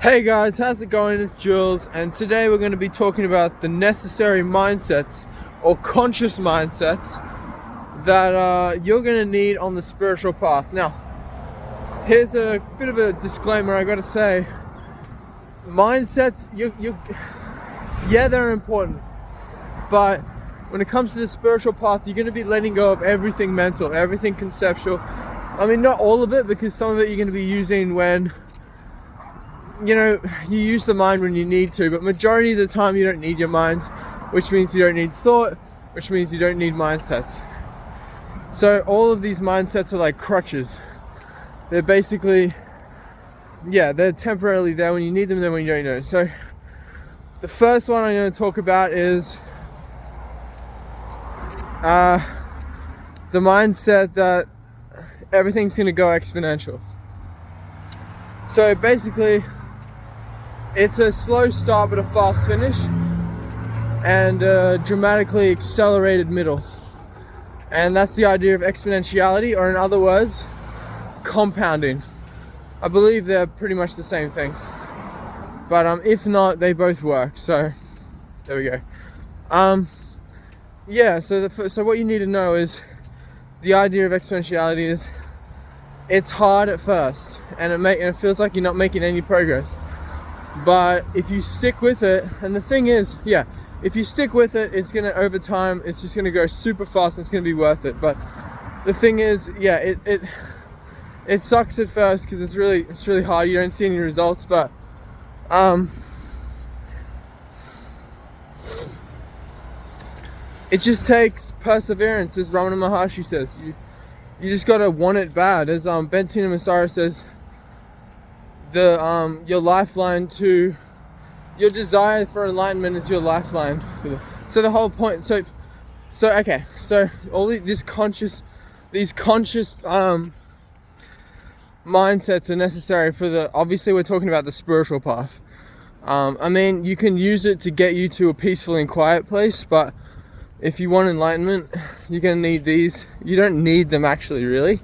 Hey guys, how's it going? It's Jules, and today we're going to be talking about the necessary mindsets or conscious mindsets that you're going to need on the spiritual path. Now, here's a bit of a disclaimer I got to say. Mindsets, yeah, they're important, but when it comes to the spiritual path, you're going to be letting go of everything mental, everything conceptual. I mean, not all of it, because some of it you're going to be using when you use the mind when you need to, but majority of the time you don't need your mind, which means you don't need thought, which means you don't need mindsets. So all of these mindsets are like crutches. They're basically, they're temporarily there when you need them, then when you don't know. So the first one I'm going to talk about is the mindset that everything's going to go exponential. So basically, it's a slow start but a fast finish, and a dramatically accelerated middle. And that's the idea of exponentiality, or in other words, compounding. I believe they're pretty much the same thing, but if not, they both work. So there we go. So what you need to know is the idea of exponentiality is it's hard at first, and it feels like you're not making any progress. But if you stick with it, and the thing is, if you stick with it, it's gonna, over time, it's just gonna go super fast, and it's gonna be worth it. But the thing is, it sucks at first because it's really hard. You don't see any results, but it just takes perseverance, as Ramana Maharshi says. You just gotta want it bad, as Bentina Massara says. Your lifeline to your desire for enlightenment is your lifeline. So the whole point. So all these conscious mindsets are necessary for obviously we're talking about the spiritual path. I mean, you can use it to get you to a peaceful and quiet place, but if you want enlightenment, you're gonna need these. You don't need them actually, really.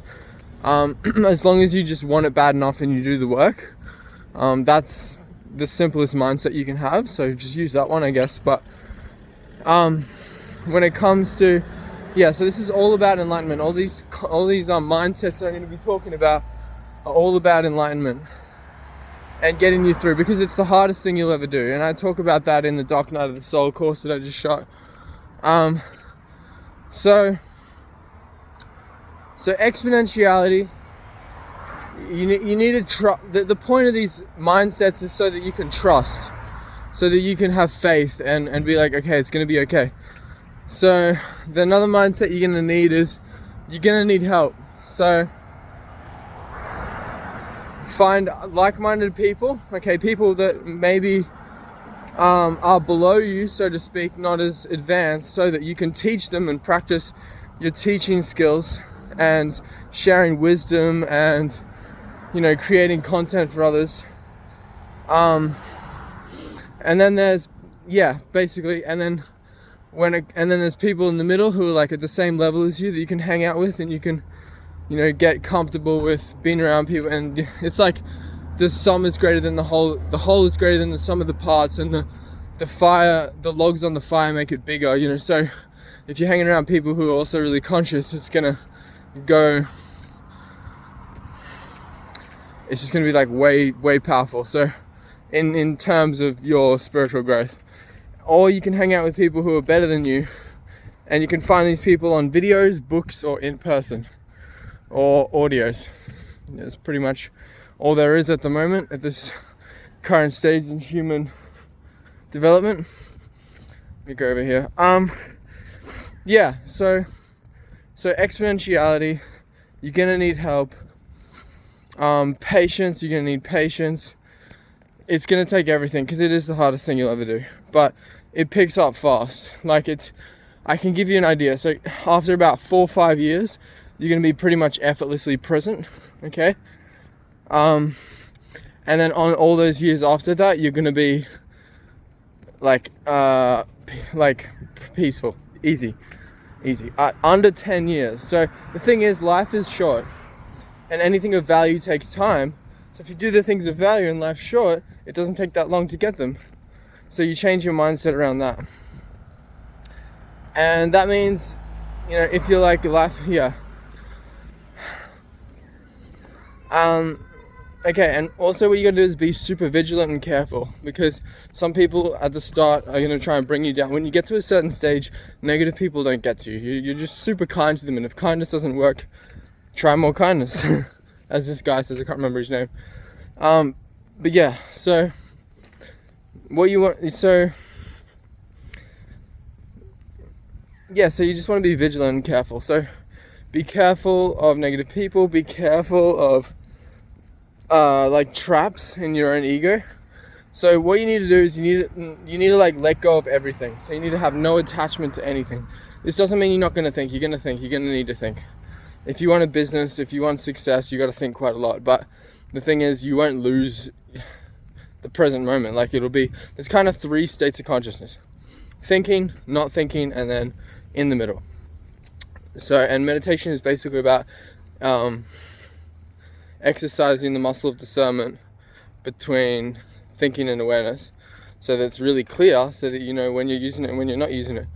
As long as you just want it bad enough and you do the work. That's the simplest mindset you can have, so just use that one, I guess. But when it comes to so this is all about enlightenment. All these mindsets that I'm going to be talking about are all about enlightenment and getting you through, because it's the hardest thing you'll ever do. And I talk about that in the Dark Night of the Soul course that I just shot. So exponentiality. You need to trust. The point of these mindsets is so that you can trust, so that you can have faith and be like, okay, it's going to be okay. So another mindset you're going to need is you're going to need help. So find like-minded people, people that maybe are below you, so to speak, not as advanced, so that you can teach them and practice your teaching skills and sharing wisdom and creating content for others. And then there's basically, and then there's people in the middle who are like at the same level as you that you can hang out with, and you can get comfortable with being around people. And it's like the sum is greater than the whole is greater than the sum of the parts, and the logs on the fire make it bigger. So if you're hanging around people who are also really conscious, it's gonna go, it's just going to be like way powerful. So in terms of your spiritual growth, or you can hang out with people who are better than you, and you can find these people on videos, books, or in person, or audios. That's pretty much all there is at the moment, at this current stage in human development. Let me go over here. So exponentiality, you're going to need help. Patience, you're going to need patience. It's going to take everything, because it is the hardest thing you'll ever do, but it picks up fast. I can give you an idea. So after about 4 or 5 years, you're going to be pretty much effortlessly present, okay? And then on all those years after that, you're going to be like peaceful, easy, under 10 years. So the thing is, life is short, and anything of value takes time. So if you do the things of value and life's short, it doesn't take that long to get them. So you change your mindset around that. And that means, if you're like life, okay, and also what you gotta do is be super vigilant and careful, because some people at the start are gonna try and bring you down. When you get to a certain stage, negative people don't get to you. You're just super kind to them, and if kindness doesn't work, try more kindness. As this guy says, I can't remember his name. But yeah, so what you want, so you just want to be vigilant and careful. So be careful of negative people, be careful of like traps in your own ego. So what you need to do is you need to like let go of everything. So you need to have no attachment to anything. This doesn't mean you're not going to think. You're going to think. You're going to need to think. If you want a business, if you want success, you got to think quite a lot. But the thing is, you won't lose the present moment. Like there's kind of 3 states of consciousness: thinking, not thinking, and then in the middle. So, and meditation is basically about exercising the muscle of discernment between thinking and awareness, so that it's really clear, so that you know when you're using it and when you're not using it.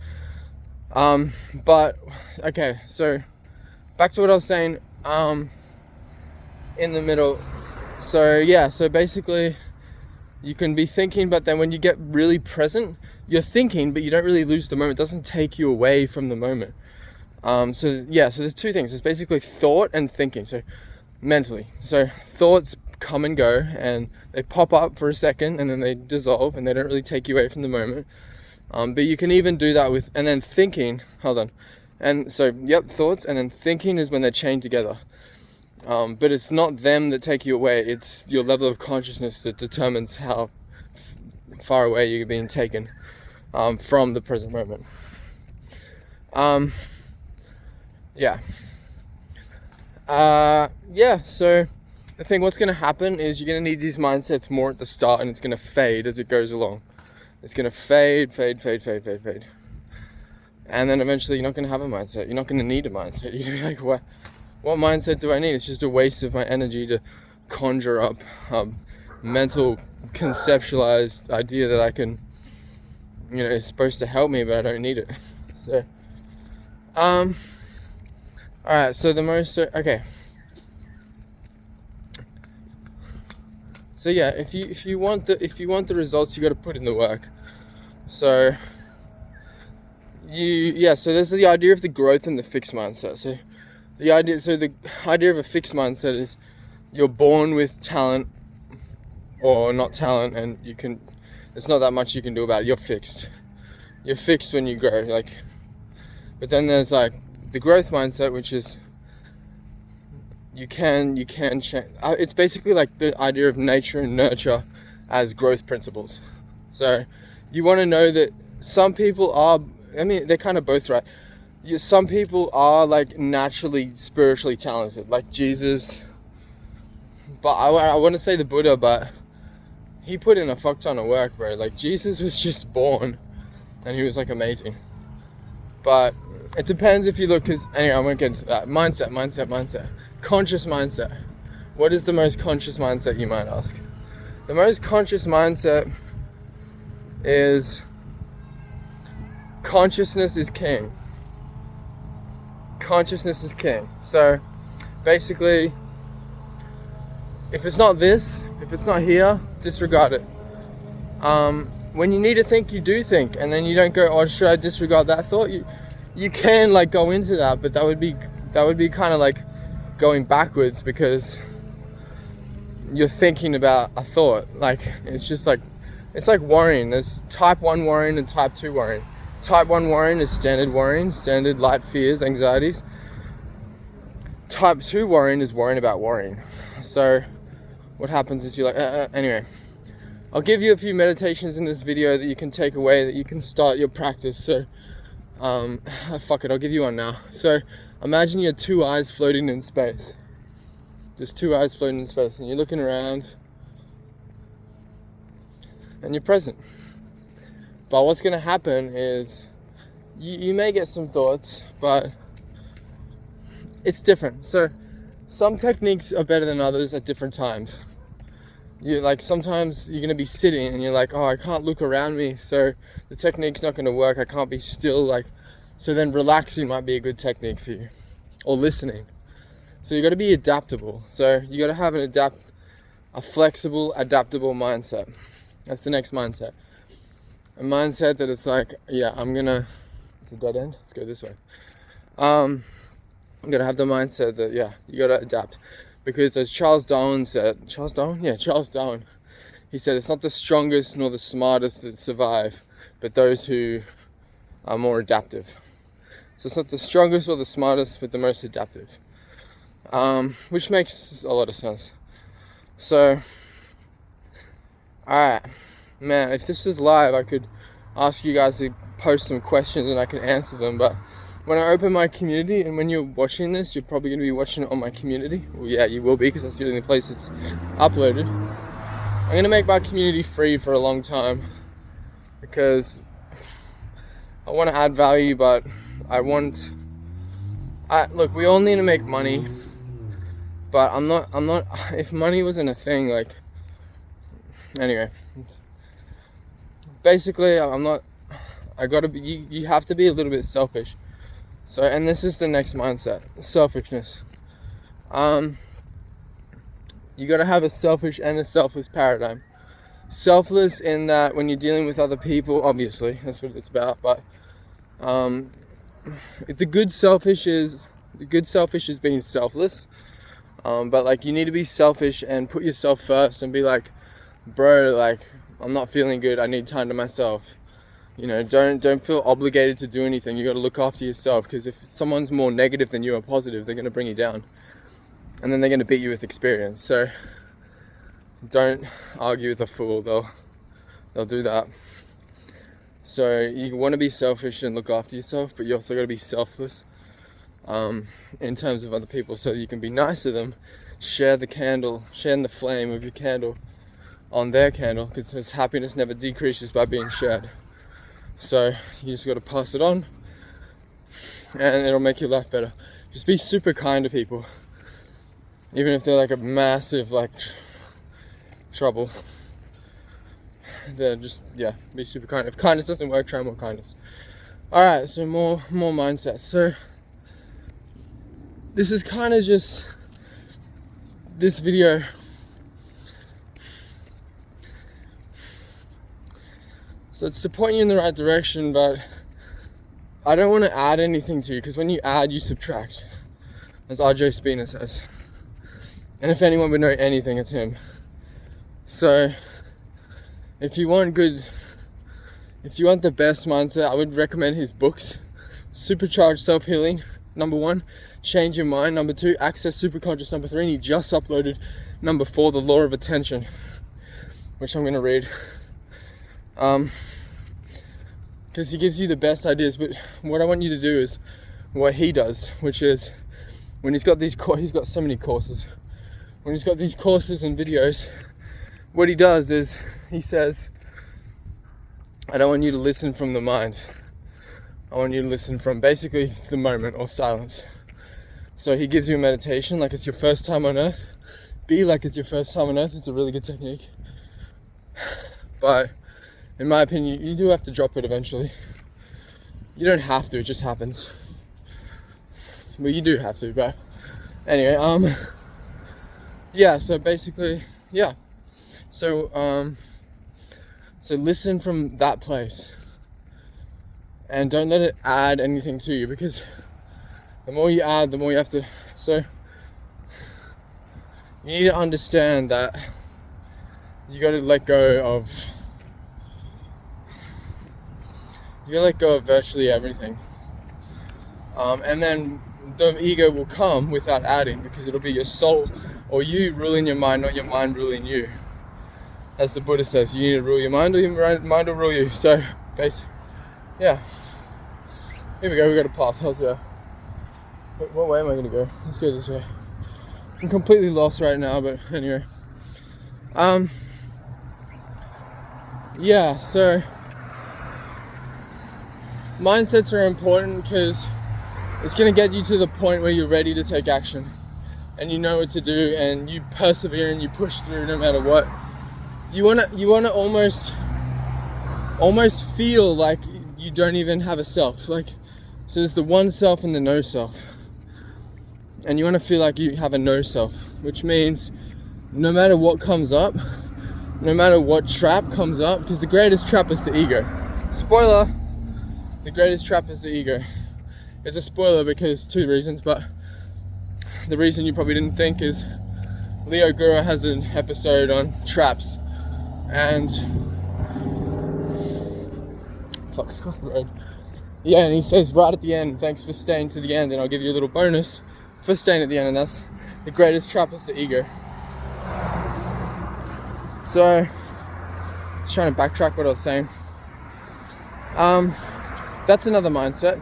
But okay, so back to what I was saying, in the middle. So basically you can be thinking, but then when you get really present, you're thinking, but you don't really lose the moment. It doesn't take you away from the moment. So there's 2 things. It's basically thought and thinking. So mentally. So thoughts come and go, and they pop up for a second, and then they dissolve, and they don't really take you away from the moment. But you can even do that with, and then thinking, and so, thoughts, and then thinking is when they're chained together. But it's not them that take you away, it's your level of consciousness that determines how far away you're being taken from the present moment. So I think what's going to happen is you're going to need these mindsets more at the start, and it's going to fade as it goes along. It's going to fade. And then eventually you're not going to have a mindset. You're not going to need a mindset. You're going to be like, what mindset do I need? It's just a waste of my energy to conjure up mental conceptualized idea that I can, is supposed to help me, but I don't need it. So, alright, so okay. So yeah, if you want the results, you got to put in the work. So so there's the idea of the growth and the fixed mindset. So the idea of a fixed mindset is you're born with talent or not talent, and there's not that much you can do about it. You're fixed when you grow, but then there's the growth mindset, which is you can change. It's basically like the idea of nature and nurture as growth principles. So you want to know that some people are, they're kind of both right. Some people are naturally spiritually talented, like Jesus, but I want to say the Buddha, but he put in a fuck ton of work, bro. Jesus was just born and he was amazing. But it depends if you look, because anyway, I won't get into that. Mindset. Conscious mindset. What is the most conscious mindset, you might ask? The most conscious mindset is consciousness is king. Consciousness is king. So basically, if it's not this, if it's not here, disregard it. When you need to think, you do think, and then you don't go, oh, should I disregard that thought? You can go into that, but that would be kind of going backwards, because you're thinking about a thought. It's like worrying. There's type 1 worrying and type 2 worrying. Type 1 worrying is standard light fears, anxieties. Type 2 worrying is worrying about worrying. So what happens is you're anyway, I'll give you a few meditations in this video that you can take away, that you can start your practice. So fuck it, I'll give you one now. So imagine you have 2 eyes floating in space. Just 2 eyes floating in space, and you're looking around and you're present. But what's going to happen is you may get some thoughts, but it's different. So some techniques are better than others at different times. You like, sometimes you're gonna be sitting and you're like, oh, I can't look around me, so the technique's not gonna work. I can't be still, like, so then relaxing might be a good technique for you, or listening. So you got to be adaptable. So you got to have a flexible, adaptable mindset. That's the next mindset. A mindset that it's like, yeah, it's a dead end. Let's go this way. I'm gonna have the mindset that, yeah, you got to adapt. Because as Charles Darwin, he said, it's not the strongest nor the smartest that survive, but those who are more adaptive. So it's not the strongest or the smartest, but the most adaptive. Which makes a lot of sense. So, alright, man, if this was live, I could ask you guys to post some questions and I can answer them, but when I open my community, and when you're watching this, you're probably going to be watching it on my community. Well, yeah, you will be, because that's the only place it's uploaded. I'm going to make my community free for a long time, because I want to add value, but look, we all need to make money, but I'm not, if money wasn't a thing, like, anyway, basically, you have to be a little bit selfish. So, and this is the next mindset, selfishness. You gotta have a selfish and a selfless paradigm. Selfless in that when you're dealing with other people, obviously, that's what it's about, but the good selfish is being selfless. But like, you need to be selfish and put yourself first and be like, bro, like, I'm not feeling good, I need time to myself. You know, don't feel obligated to do anything. You got to look after yourself, because if someone's more negative than you or positive, they're going to bring you down, and then they're going to beat you with experience. So don't argue with a fool. They'll do that. So you want to be selfish and look after yourself, but you also got to be selfless in terms of other people, so you can be nice to them, share the flame of your candle on their candle, because happiness never decreases by being shared. So you just got to pass it on, and it'll make your life better. Just be super kind to people, even if they're like a massive, like, trouble. Then just, yeah, be super kind. If kindness doesn't work, try more kindness. Alright, so more mindset. So this is kind of just this video. So it's to point you in the right direction, but I don't want to add anything to you, because when you add, you subtract, as RJ Spina says. And if anyone would know anything, it's him. So if you want the best mindset, I would recommend his books. Supercharged Self-Healing, number 1. Change Your Mind, number 2. Access Superconscious, number 3. And he just uploaded number 4, The Law of Attention, which I'm going to read. Because he gives you the best ideas, but what I want you to do is what he does, which is when he's got he's got so many courses. When he's got these courses and videos, what he does is he says, I don't want you to listen from the mind. I want you to listen from basically the moment, or silence. So he gives you a meditation like it's your first time on earth. Be like it's your first time on earth. It's a really good technique. But in my opinion, you do have to drop it eventually. You don't have to, it just happens. Well, you do have to, but anyway, yeah, so basically, yeah. So listen from that place. And don't let it add anything to you, because the more you add, the more you have to. So you need to understand that you got to let go of virtually everything, and then the ego will come without adding, because it'll be your soul or you ruling your mind, not your mind ruling you. As the Buddha says, you need to rule your mind, or your mind will rule you. So basically, yeah, here we go, we got a path. How's that? What way am I going to go? Let's go this way. I'm completely lost right now, but anyway, yeah, so mindsets are important, because it's going to get you to the point where you're ready to take action and you know what to do, and you persevere and you push through no matter what. you wanna almost feel like you don't even have a self. Like, so there's the one self and the no self. And you want to feel like you have a no self, which means no matter what comes up, no matter what trap comes up, because the greatest trap is the ego. Spoiler, the greatest trap is the ego. It's a spoiler because 2 reasons, but the reason you probably didn't think is Leo Gura has an episode on traps, and fuck's across the road. Yeah, and he says right at the end, thanks for staying to the end, and I'll give you a little bonus for staying at the end, and that's the greatest trap is the ego. So, just trying to backtrack what I was saying. That's another mindset.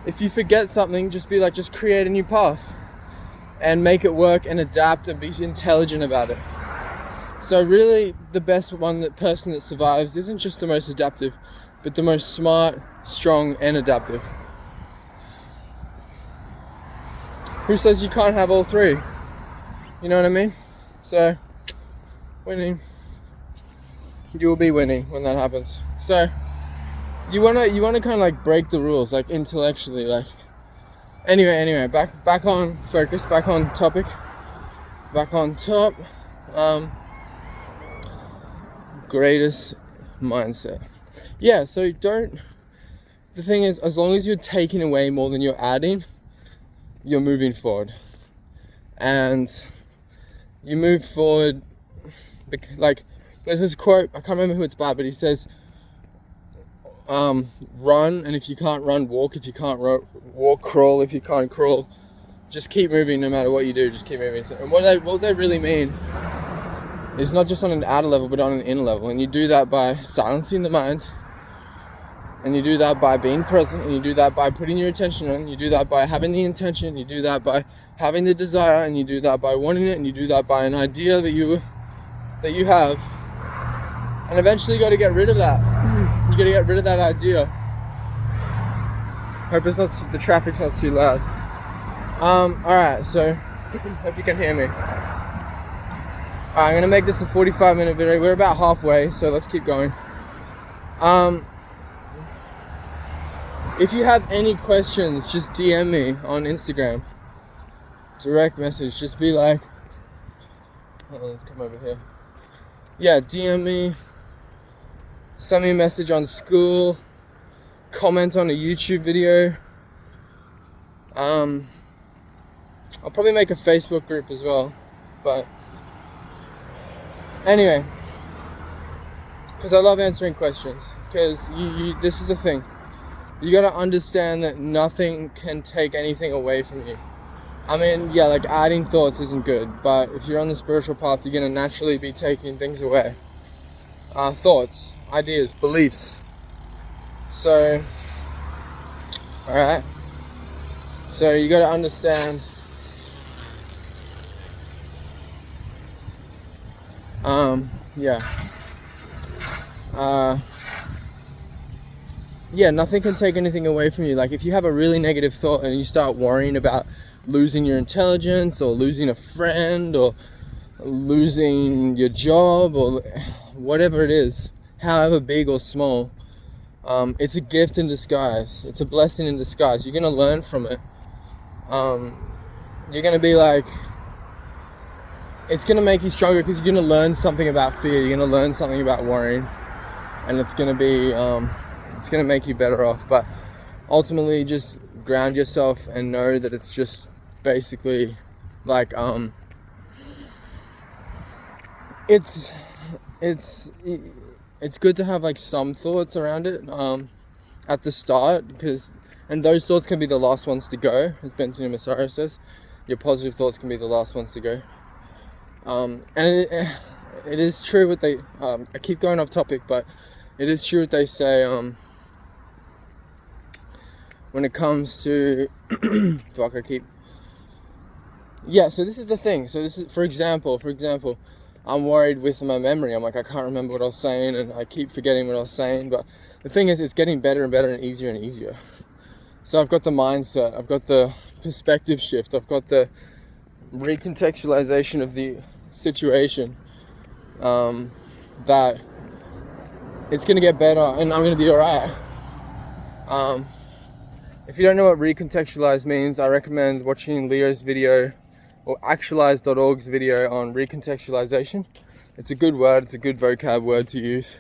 If you forget something, just be like, just create a new path and make it work and adapt and be intelligent about it. So really, the best person that survives isn't just the most adaptive, but the most smart, strong, and adaptive. Who says you can't have all 3? You know what I mean? So, winning. You will be winning when that happens. So, you wanna kind of like break the rules, like intellectually, like. Anyway, back on focus, back on topic, back on top. Greatest mindset. Yeah, so the thing is, as long as you're taking away more than you're adding, you're moving forward. And you move forward, like, there's this quote, I can't remember who it's by, but he says, run, and if you can't run, walk. If you can't walk, crawl. If you can't crawl, just keep moving. No matter what you do, just keep moving. So, and what they really mean is not just on an outer level, but on an inner level. And you do that by silencing the mind, and you do that by being present, and you do that by putting your attention on, you do that by having the intention, you do that by having the desire, and you do that by wanting it, and you do that by an idea that you have. And eventually you got to get rid of that. You got to get rid of that idea. Hope it's not, the traffic's not too loud. Alright, so hope you can hear me. Alright, I'm gonna make this a 45-minute video. We're about halfway, so let's keep going. If you have any questions, just DM me on Instagram. Direct message, just be like, let's come over here. Yeah, DM me. Send me a message on school, comment on a YouTube video. I'll probably make a Facebook group as well, but anyway, because I love answering questions, because this is the thing, you gotta understand that nothing can take anything away from you. I mean, yeah, like adding thoughts isn't good, but if you're on the spiritual path, you're gonna naturally be taking things away. Thoughts, ideas, beliefs. So, alright. So you gotta understand, nothing can take anything away from you. Like if you have a really negative thought and you start worrying about losing your intelligence or losing a friend or losing your job or whatever it is, however big or small, it's a gift in disguise. It's a blessing in disguise. You're gonna learn from it. You're gonna be like, it's gonna make you stronger because you're gonna learn something about fear. You're gonna learn something about worrying, and it's gonna be, it's gonna make you better off. But ultimately, just ground yourself and know that it's just basically like, it's good to have like some thoughts around it at the start, and those thoughts can be the last ones to go, as Benjamin Massaro says. Your positive thoughts can be the last ones to go. And it is true what they, I keep going off topic, but it is true what they say when it comes to, so this is the thing. So this is, for example, I'm worried with my memory. I'm like, I can't remember what I was saying, and I keep forgetting what I was saying. But the thing is, it's getting better and better and easier. So I've got the mindset, I've got the perspective shift, I've got the recontextualization of the situation. that it's gonna get better and I'm gonna be alright. If you don't know what recontextualize means, I recommend watching Leo's video or actualize.org's video on recontextualization. It's a good word, it's a good vocab word to use.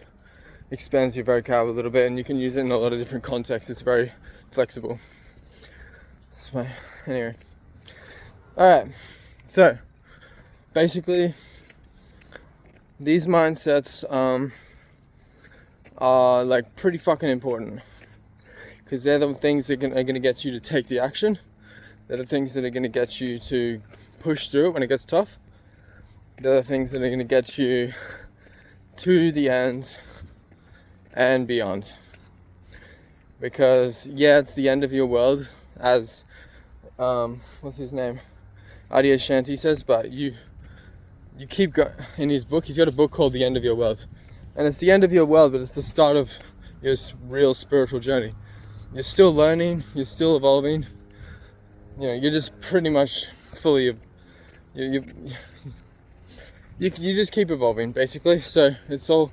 Expands your vocab a little bit and you can use it in a lot of different contexts. It's very flexible. Anyway. Alright, so basically these mindsets are like pretty fucking important because they're the things that are going to get you to take the action. They're the things that are going to get you to push through it when it gets tough. They're the things that are going to get you to the end and beyond. Because yeah, it's the end of your world, as what's his name, Adi Shanti says, but you keep going. In his book, he's got a book called The End of Your World, and it's the end of your world, but it's the start of your real spiritual journey. You're still learning, you're still evolving, you know, you're just pretty much fully you just keep evolving basically. So it's all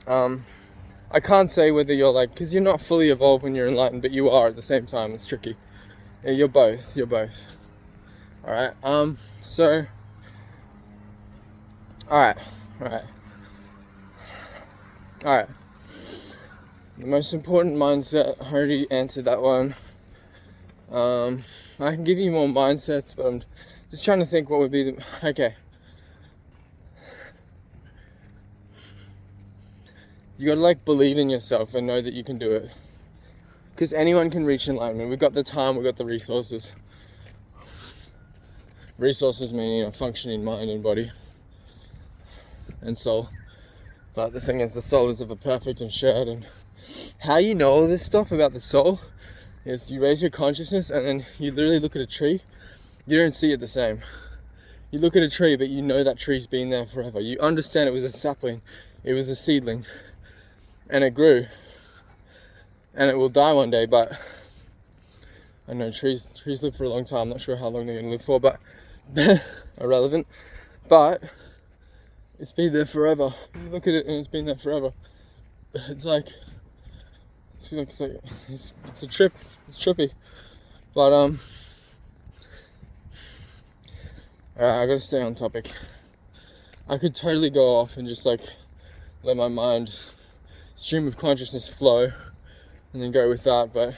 I can't say whether you're like, because you're not fully evolved when you're enlightened, but you are at the same time. It's tricky. Yeah, you're both. All right. So. All right. The most important mindset. I already answered that one. I can give you more mindsets, but I'm just trying to think what would be the. Okay. You gotta like believe in yourself and know that you can do it. Because anyone can reach enlightenment. We've got the time, we've got the resources. Resources meaning a functioning mind and body and soul. But the thing is, the soul is ever perfect and shared. And how you know all this stuff about the soul is you raise your consciousness and then you literally look at a tree. You don't see it the same. You look at a tree, but you know that tree's been there forever. You understand it was a sapling, it was a seedling. And it grew, and it will die one day. But I know trees live for a long time. I'm not sure how long they're going to live for, but irrelevant. But it's been there forever. You look at it, and it's been there forever. It's a trip. It's trippy. But alright, I gotta stay on topic. I could totally go off and just like let my mind stream of consciousness flow and then go with that, but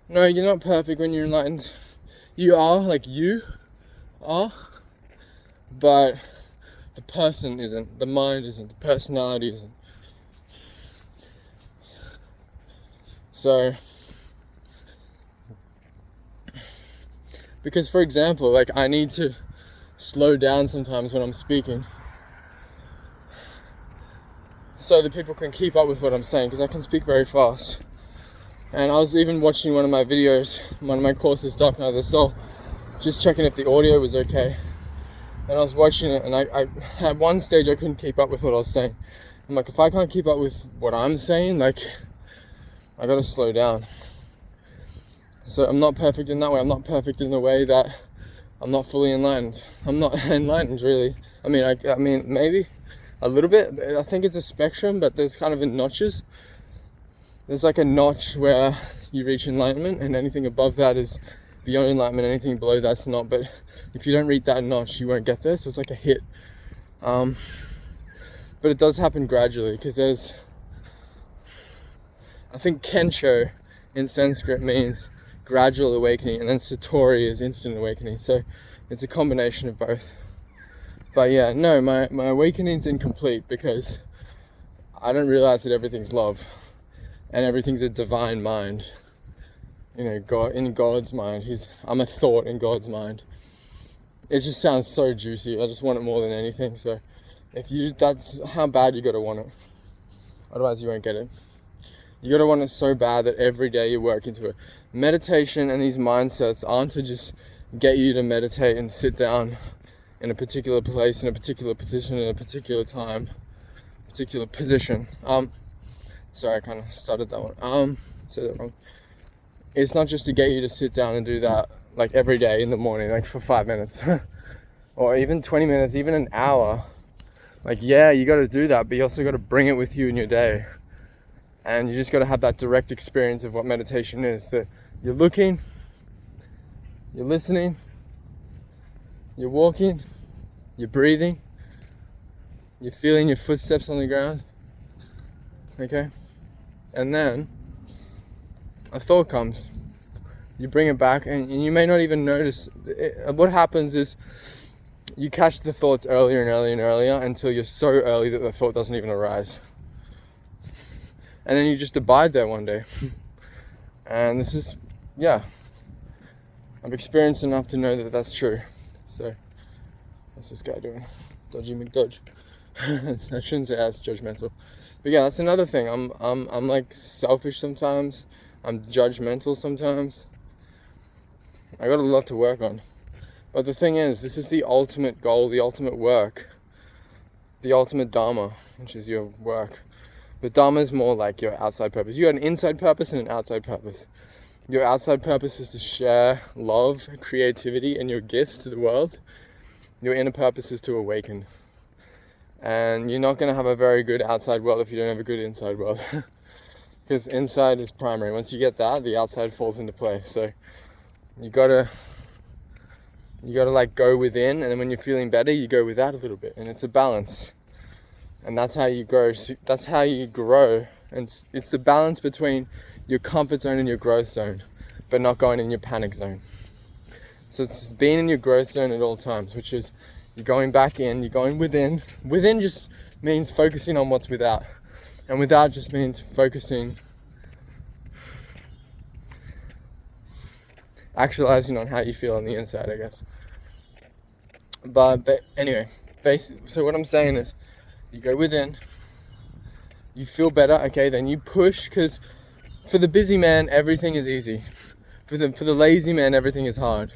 no, you're not perfect when you're enlightened. You are, but the person isn't, the mind isn't, the personality isn't. So because for example, like I need to slow down sometimes when I'm speaking so that people can keep up with what I'm saying, because I can speak very fast. And I was even watching one of my videos, one of my courses, Dark Night of the Soul, just checking if the audio was okay. And I was watching it, and I at one stage I couldn't keep up with what I was saying. I'm like, if I can't keep up with what I'm saying, like, I gotta slow down. So I'm not perfect in that way. I'm not perfect in the way that I'm not fully enlightened. I'm not enlightened, really. I mean, maybe a little bit. I think it's a spectrum, but there's kind of in notches. There's like a notch where you reach enlightenment, and anything above that is beyond enlightenment. Anything below that's not. But if you don't reach that notch, you won't get there. So it's like a hit. But it does happen gradually, because there's, I think Kensho in Sanskrit means gradual awakening, and then Satori is instant awakening. So it's a combination of both. But yeah, no, my awakening's incomplete because I don't realize that everything's love and everything's a divine mind. You know, God, in God's mind, I'm a thought in God's mind. It just sounds so juicy. I just want it more than anything. So that's how bad you gotta want it. Otherwise you won't get it. You gotta want it so bad that every day you work into it. Meditation and these mindsets aren't to just get you to meditate and sit down in a particular place, in a particular position, in a particular time, particular position. Sorry, I kind of stuttered that one. Said that wrong. It's not just to get you to sit down and do that like every day in the morning, like for 5 minutes or even 20 minutes, even an hour, like, yeah, you got to do that, but you also got to bring it with you in your day. And you just got to have that direct experience of what meditation is. That you're looking, you're listening, you're walking, you're breathing, you're feeling your footsteps on the ground. Okay? And then a thought comes. You bring it back, and you may not even notice. What happens is you catch the thoughts earlier and earlier and earlier until you're so early that the thought doesn't even arise. And then you just abide there one day. And this is, yeah, I've experienced enough to know that that's true. So, what's this guy doing? Dodgy McDodge. I shouldn't say that's judgmental. But yeah, that's another thing. I'm like selfish sometimes. I'm judgmental sometimes. I got a lot to work on. But the thing is, this is the ultimate goal, the ultimate work, the ultimate dharma, which is your work. But dharma is more like your outside purpose. You have an inside purpose and an outside purpose. Your outside purpose is to share love, creativity, and your gifts to the world. Your inner purpose is to awaken. And you're not going to have a very good outside world if you don't have a good inside world. Because inside is primary. Once you get that, the outside falls into place. So you gotta like go within, and then when you're feeling better, you go with that a little bit. And it's a balance. And that's how you grow. That's how you grow. And it's the balance between your comfort zone and your growth zone, but not going in your panic zone. So it's being in your growth zone at all times, which is you're going back in, you're going within. Within just means focusing on what's without. And without just means focusing, actualizing on how you feel on the inside, I guess. But anyway, so what I'm saying is, you go within, you feel better, okay, then you push, because for the busy man, everything is easy. For the lazy man, everything is hard.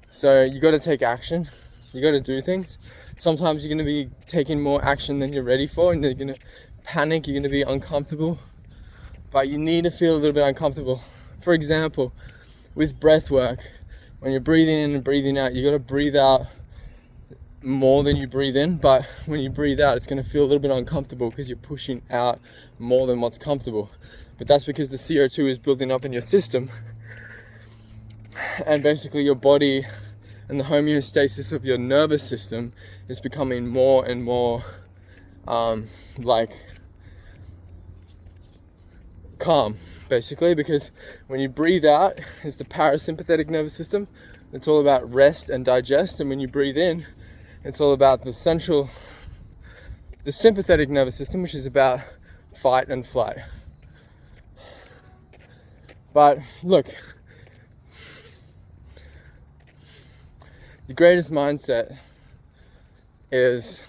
So you got to take action, you got to do things. Sometimes you're going to be taking more action than you're ready for, and you're going to panic, you're going to be uncomfortable, but you need to feel a little bit uncomfortable. For example, with breath work, when you're breathing in and breathing out, you got to breathe out more than you breathe in, but when you breathe out, it's going to feel a little bit uncomfortable because you're pushing out more than what's comfortable. But that's because the CO2 is building up in your system, and basically your body and the homeostasis of your nervous system is becoming more and more like calm, basically, because when you breathe out, it's the parasympathetic nervous system. It's all about rest and digest, and when you breathe in, it's all about the sympathetic nervous system, which is about fight and flight. But look, the greatest mindset is,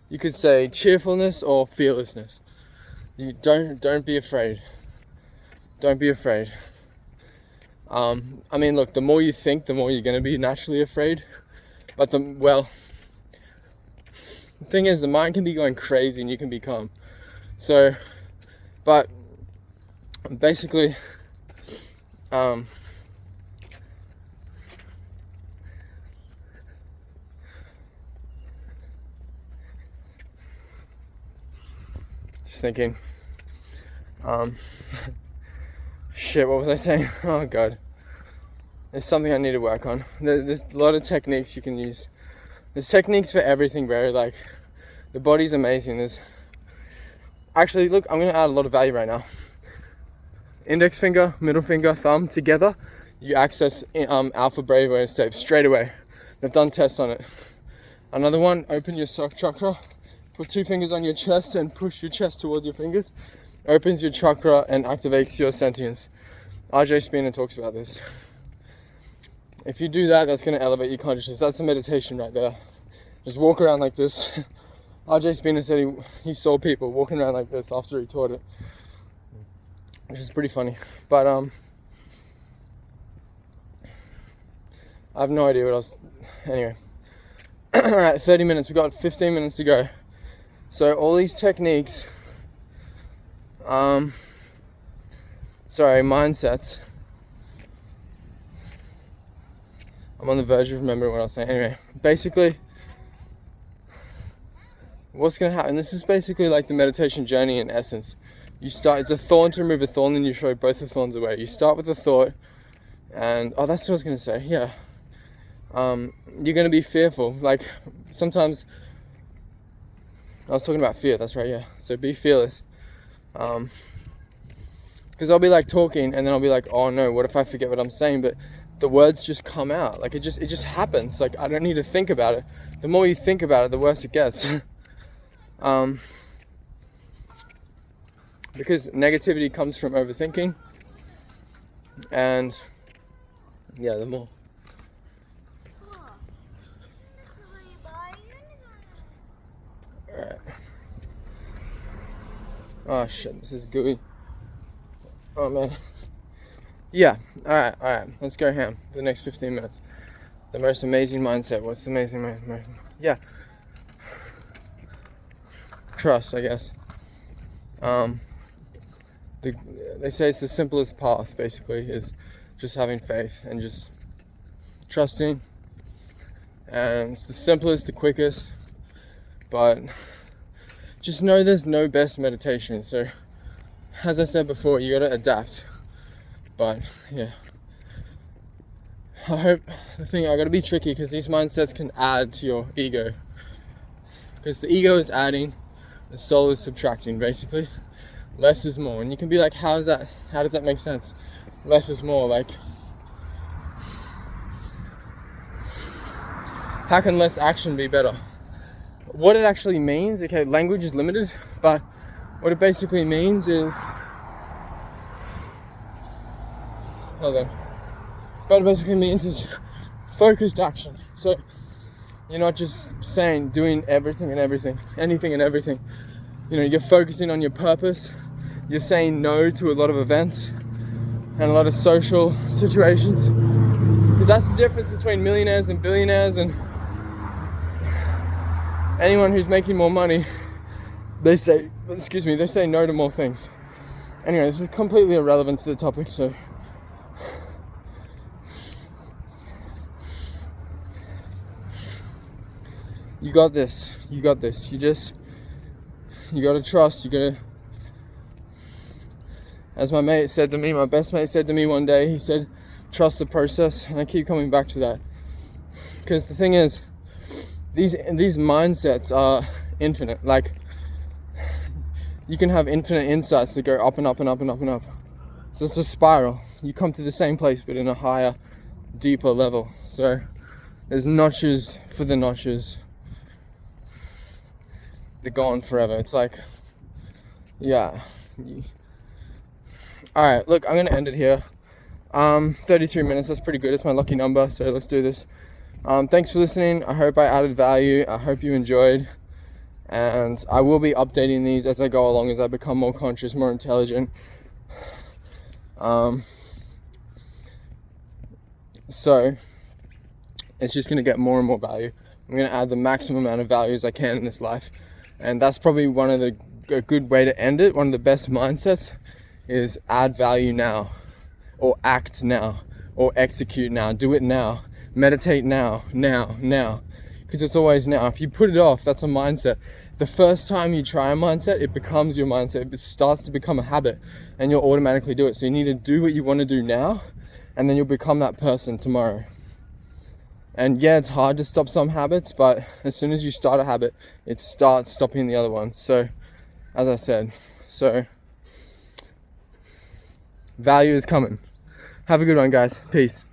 you could say, cheerfulness or fearlessness. You don't be afraid. Don't be afraid. I mean, look, the more you think, the more you're going to be naturally afraid. But the thing is, the mind can be going crazy and you can be calm. So, but basically, just thinking, shit, what was I saying? Oh God. There's something I need to work on. There's a lot of techniques you can use. There's techniques for everything, bro. Like, the body's amazing. Actually, look, I'm gonna add a lot of value right now. Index finger, middle finger, thumb together, you access alpha brainwave state straight away. They've done tests on it. Another one, open your sock chakra. Put 2 fingers on your chest and push your chest towards your fingers. Opens your chakra and activates your sentience. RJ Spina talks about this. If you do that, that's going to elevate your consciousness. That's a meditation right there. Just walk around like this. RJ Spina said he saw people walking around like this after he taught it, which is pretty funny. But I have no idea what else. Anyway, alright, 30 minutes. We've got 15 minutes to go. So all these techniques, mindsets, I'm on the verge of remembering what I was saying. Anyway, basically, what's going to happen, this is basically like the meditation journey in essence. You start, it's a thorn to remove a thorn, then you throw both the thorns away. You start with a thought, and, oh, that's what I was going to say, yeah. You're going to be fearful. Like, sometimes, I was talking about fear, that's right, yeah. So be fearless. Because I'll be like talking, and then I'll be like, oh no, what if I forget what I'm saying? But the words just come out. Like, it just happens. Like, I don't need to think about it. The more you think about it, the worse it gets. Because negativity comes from overthinking, and yeah, the more. Alright. Oh shit, this is gooey. Oh man. Yeah, alright, let's go ham for the next 15 minutes. The most amazing mindset. What's the amazing mindset? Yeah. Trust, I guess. They say it's the simplest path, basically, is just having faith and just trusting. And it's the simplest, the quickest, but just know there's no best meditation. So, as I said before, you gotta adapt. But yeah, I gotta be tricky, because these mindsets can add to your ego. Because the ego is adding, the soul is subtracting, basically. Less is more. And you can be like, how does that make sense? Less is more. Like, how can less action be better? What it actually means, okay, language is limited, but what it basically means is, hold on. What it basically means is focused action. So you're not just doing everything and everything, anything and everything. You know, you're focusing on your purpose. You're saying no to a lot of events and a lot of social situations. Because that's the difference between millionaires and billionaires and anyone who's making more money. They say no to more things. Anyway, this is completely irrelevant to the topic, so you got this. You gotta trust. As my best mate said to me one day, he said, trust the process. And I keep coming back to that. Because the thing is, these mindsets are infinite. Like, you can have infinite insights that go up and up and up and up and up. So it's a spiral. You come to the same place, but in a higher, deeper level. So there's notches for the notches. They're gone forever. It's like, yeah. Alright, look, I'm gonna end it here. 33 minutes, that's pretty good. It's my lucky number, so let's do this. Thanks for listening. I hope I added value. I hope you enjoyed. And I will be updating these as I go along, as I become more conscious, more intelligent. So it's just gonna get more and more value. I'm gonna add the maximum amount of value as I can in this life. And that's probably a good way to end it. One of the best mindsets is add value now, or act now, or execute now, do it now, meditate now. Because it's always now. If you put it off, that's a mindset. The first time you try a mindset, it becomes your mindset. It starts to become a habit, and you'll automatically do it. So you need to do what you want to do now, and then you'll become that person tomorrow. And yeah, it's hard to stop some habits, but as soon as you start a habit, it starts stopping the other ones. So, as I said, value is coming. Have a good one, guys. Peace.